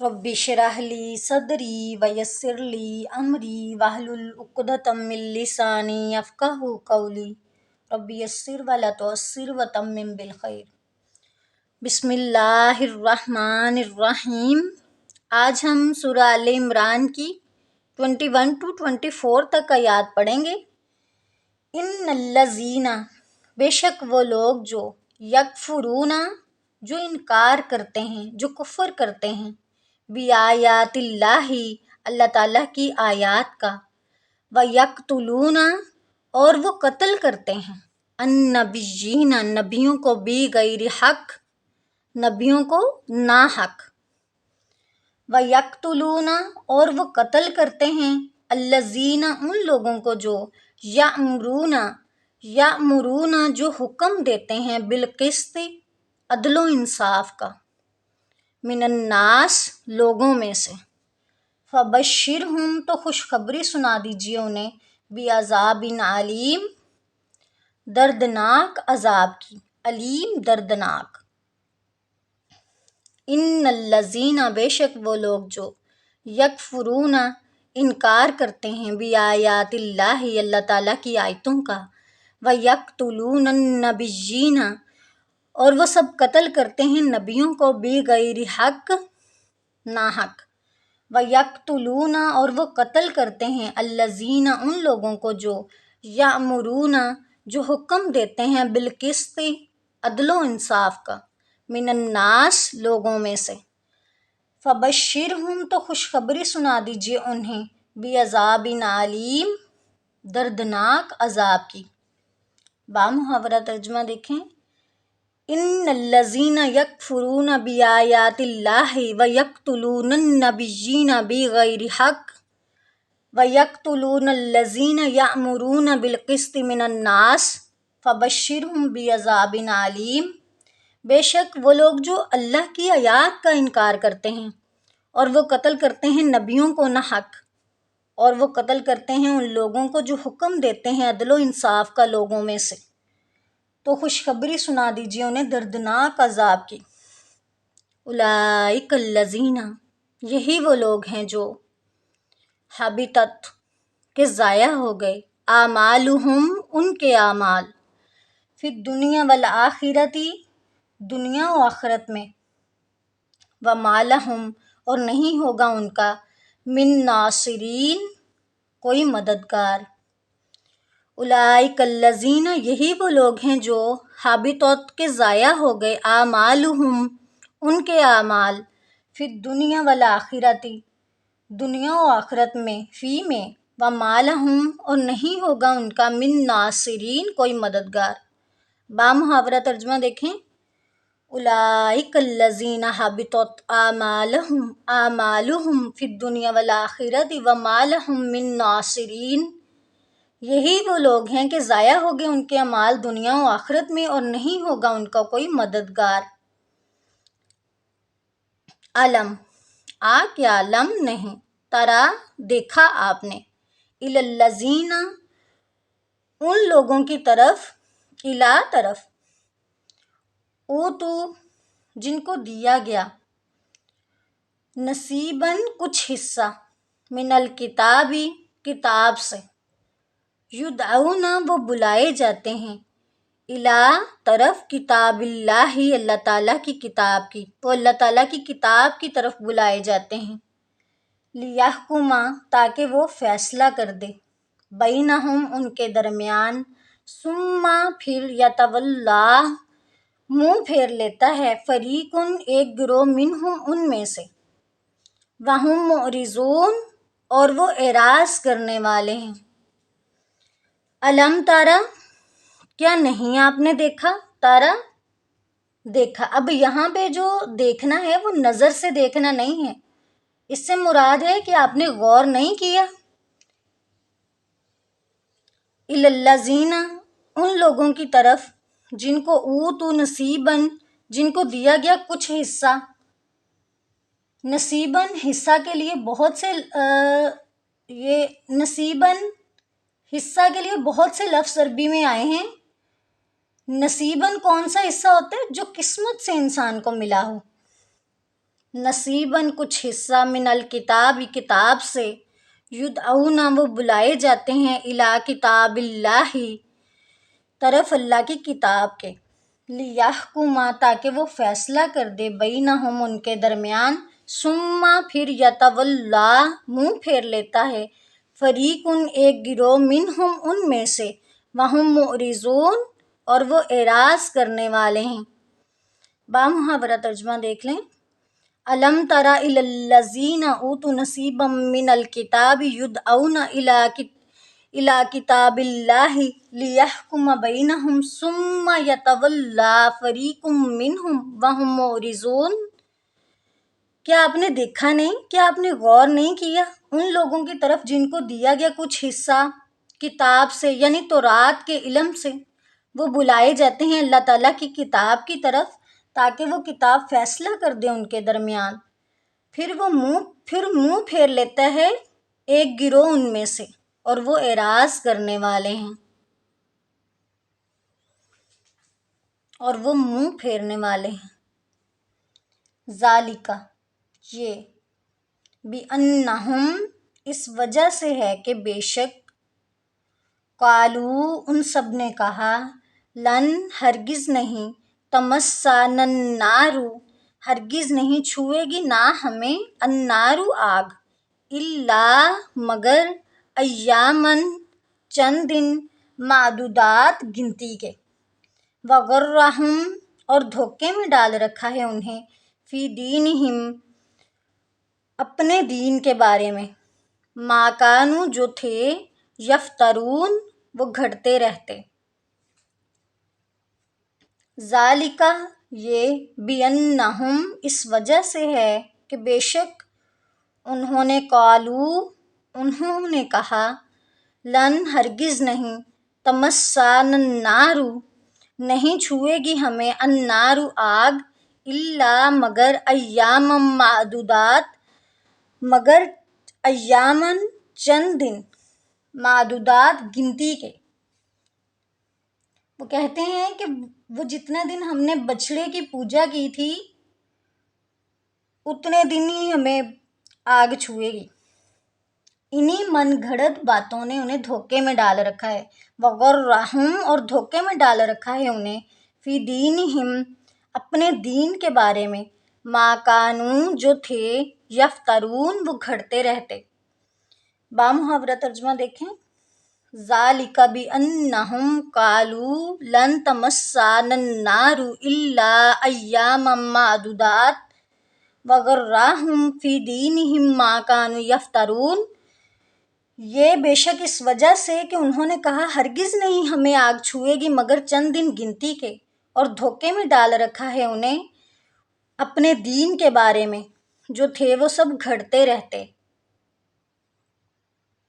رب اشرح لی صدری ویسر لی امری واحلل عقدۃ من لسانی یفقہوا قولی رب یسر ولا تعسر وتمم بالخیر۔ بسم اللہ الرحمن الرحیم۔ آج ہم سورہ آل عمران کی 21 to 24 تک آیات پڑھیں گے۔ ان الذین، بے شک وہ لوگ جو یکفرون، جو انکار کرتے ہیں، جو کفر کرتے ہیں، بآیات اللہ، اللہ تعالیٰ کی آیات کا، ویقتلون، اور وہ قتل کرتے ہیں، النبیین، نبیوں کو، بغیر حق، نبیوں کو ناحق، ویقتلون، اور وہ قتل کرتے ہیں، الذین، ان لوگوں کو جو یأمرون، جو حکم دیتے ہیں، بالقسط، عدل و انصاف کا، من الناس، لوگوں میں سے، فبشرہم، تو خوشخبری سنا دیجیے انہیں، بعذاب علیم، دردناک عذاب کی، علیم دردناک۔ ان الذین، بے شک وہ لوگ جو یکفرون، انکار کرتے ہیں، بآیات اللہ، اللہ تعالیٰ کی آیتوں کا، ویقتلون النبیین، اور وہ سب قتل کرتے ہیں نبیوں کو، بغیر حق، ناحق، ویقتلون، اور وہ قتل کرتے ہیں، الذین، ان لوگوں کو جو یأمرون، جو حکم دیتے ہیں، بالقسط، عدل و انصاف کا، من الناس، لوگوں میں سے، فبشرہم، تو خوشخبری سنا دیجیے انہیں، بعذاب علیم، دردناک عذاب کی۔ بامحاورہ ترجمہ دیکھیں۔ ان الذین یکفرون بآیات اللہ ویقتلون النبیین بغیر حق ویقتلون الذین یأمرون بالقسط من الناس فبشرہم بعذاب علیم، بے شک وہ لوگ جو اللہ کی آیات کا انکار کرتے ہیں اور وہ قتل کرتے ہیں نبیوں کو نہ حق، اور وہ قتل کرتے ہیں ان لوگوں کو جو حکم دیتے ہیں عدل و انصاف کا لوگوں میں سے، تو خوشخبری سنا دیجیے انہیں دردناک عذاب کی۔ اولئک الذین، یہی وہ لوگ ہیں جو حبطت، کہ ضائع ہو گئے، اعمالہم، ان کے اعمال، فی الدنیا والآخرتی، دنیا و آخرت میں، وما لہم، اور نہیں ہوگا ان کا، من ناصرین، کوئی مددگار۔ اولئک الذین، یہی وہ لوگ ہیں جو حبطت، کے ضائع ہو گئے، اعمالہم، ان کے اعمال، فی الدنیا والآخرتی، دنیا و آخرت میں، فی میں، وما لہم، اور نہیں ہوگا ان کا، من ناصرین، کوئی مددگار۔ بامحاورہ ترجمہ دیکھیں۔ اولئک الذین حبطت اعمالہم فی الدنیا والآخرۃ وما لہم من ناصرین، یہی وہ لوگ ہیں کہ ضائع ہو گئے ان کے اعمال دنیا و آخرت میں اور نہیں ہوگا ان کا کوئی مددگار۔ علم، کیا لم نہیں، ترا، دیکھا آپ نے، الی الذین، ان لوگوں کی طرف، الی، طرف، اوتو، جن کو دیا گیا، نصیباً، کچھ حصہ، من الکتابی، کتاب سے، یدعون، وہ بلائے جاتے ہیں، الی، طرف، کتاب اللہ، اللہ تعالیٰ کی کتاب کی، وہ اللہ تعالیٰ کی کتاب کی طرف بلائے جاتے ہیں، لیحکم، تاکہ وہ فیصلہ کر دے، بینہم، ان کے درمیان، ثم، پھر، یتولا، منہ پھیر لیتا ہے، فریقن، ایک گروہ، منہم، ان میں سے، وہم معرضون، اور وہ اعراض کرنے والے ہیں۔ علم تارا، کیا نہیں آپ نے دیکھا، تارا، دیکھا۔ اب یہاں پہ جو دیکھنا ہے وہ نظر سے دیکھنا نہیں ہے، اس سے مراد ہے کہ آپ نے غور نہیں کیا۔ الی الذین، ان لوگوں کی طرف جن کو اوتو نصیباً، جن کو دیا گیا کچھ حصہ، نصیباً، حصہ کے لیے بہت سے یہ نصیباً، حصہ کے لیے بہت سے لفظ عربی میں آئے ہیں۔ نصیباً کون سا حصہ ہوتا ہے؟ جو قسمت سے انسان کو ملا ہو، نصیباً کچھ حصہ، من الکتاب کتاب سے، یدعون وہ بلائے جاتے ہیں الی کتاب اللہ طرف اللہ کی کتاب کے، لیحکم تاکہ وہ فیصلہ کر دے، بینہم ان کے درمیان، ثم پھر یتولا منہ پھیر لیتا ہے، فریقن ایک گروہ، منہم ان میں سے، وہم معرضون اور وہ اعراض کرنے والے ہیں۔ بامحاورہ ترجمہ دیکھ لیں۔ الم تر الی الذین اوتوا نصیبا من الکتاب یدعون الی کتاب اللہ لیحکم بینہم ثم یتولا فریق منہم وہم معرضون۔ کیا آپ نے دیکھا نہیں، کیا آپ نے غور نہیں کیا ان لوگوں کی طرف جن کو دیا گیا کچھ حصہ کتاب سے، یعنی تورات کے علم سے، وہ بلائے جاتے ہیں اللہ تعالیٰ کی کتاب کی طرف تاکہ وہ کتاب فیصلہ کر دے ان کے درمیان، پھر منہ پھیر لیتا ہے ایک گروہ ان میں سے، اور وہ اعراض کرنے والے ہیں، اور وہ منہ پھیرنے والے ہیں۔ ذالکہ یہ، بِأَنَّہُم اس وجہ سے ہے کہ بے شک، قالو ان سب نے کہا، لن ہرگز نہیں، تمسنا النار ہرگز نہیں چھوئے گی نہ ہمیں، النار آگ، الا مگر، ایاماً چند دن، معدودات گنتی کے، وغرہم اور دھوکے میں ڈال رکھا ہے انہیں، فی دینہم اپنے دین کے بارے میں، ما کانوا جو تھے، یفترون وہ گھڑتے رہتے۔ ذالکہ یہ، بِأَنَّہم اس وجہ سے ہے کہ بے شک انہوں نے، قالو انہوں نے کہا، لن ہرگز نہیں، تمسنا النار نہیں چھوئے گی ہمیں، النار آگ، الا مگر، ایاماً معدودات مگر، ایاماً چند دن، معدودات گنتی کے۔ وہ کہتے ہیں کہ وہ جتنا دن ہم نے بچڑے کی پوجا کی تھی اتنے دن ہی ہمیں آگ چھوئے گی۔ انہی من گھڑت باتوں نے انہیں دھوکے میں ڈال رکھا ہے، وغرہم اور دھوکے میں ڈال رکھا ہے انہیں، فی دینہم اپنے دین کے بارے میں، ما کانوا جو تھے، یفترون وہ گھڑتے رہتے۔ بامحاورہ ترجمہ دیکھیں۔ ذالک بِأَنَّہم قالوا لن تمسنا النار الا ایاما معدودات وغرہم فی دینہم ما کانوا یفترون۔ یہ بے شک اس وجہ سے کہ انہوں نے کہا ہرگز نہیں ہمیں آگ چھوئے گی مگر چند دن گنتی کے، اور دھوکے میں ڈال رکھا ہے انہیں اپنے دین کے بارے میں، جو تھے وہ سب گھڑتے رہتے۔